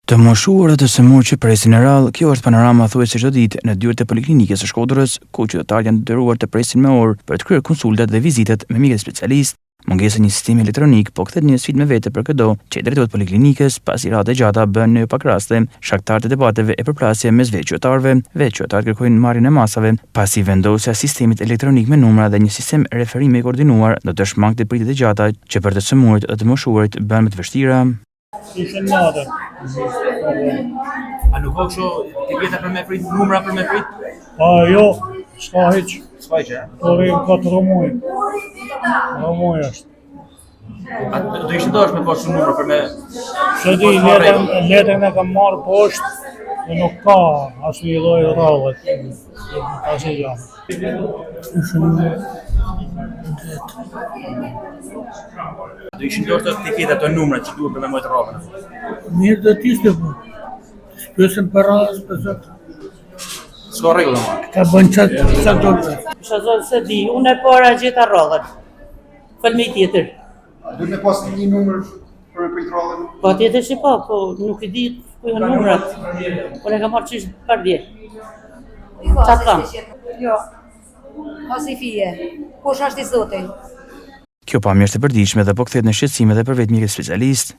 Të moshuar dhe të sëmurë që presin në rallë, kjo është panorama thuajse çdo ditë në dyert e poliklinikës së Shkodrës, ku qytetarët janë detyruar të presin me orë për të kryer konsultat dhe vizitat me mjekët specialistë. Mungesa një sistemi elektronik po kthet një sfidë me vete për këdo që drejtohet poliklinikës, pasi radhë e gjata bën në pak raste shkaktar të debateve e përplasje mes vetë qytetarëve. Vetë qytetarët kërkojnë marrjen e masave, pasi vendosja e sistemit elektronik me numra dhe një sistem referimi i koordinuar do të shmangte pritjet e gjata që për të sëmurët dhe të moshuarit bën më të vështira. Ishën natë. A nuk ka kështu të vjetë për me prit, numra për me prit? Jo, s'ka hiq. S'ka hiq, Po vejmë 4 muaj. 9 muaj është. A do ishte dosh me poshtë numra për me... Se di, letën e kam marrë poshtë, dhe nuk ka asnjë lloj rrallët. Asnjë gjë. Do ishin doshta të ketë ato numra që duhet për me mojtë rrallën. Mirë do t'ishte po. Spesën për rrallës për zotë. S'ka rregull më. Ka bën qatë dorë. Kisha zonë se di, unë e para gjeta rrallën. Falmi tjetër. Duhet me pas një numër për me prit rrallën? Po tjetër që po nuk i di ku janë numrat. Unë e kam marrë qish par dje. Qatë kam? Jo, mos i fije. Kush është i Zotit? Kjo pamje është e përditshme dhe po kthehet në shqetësime edhe për vetë mjekët specialistë.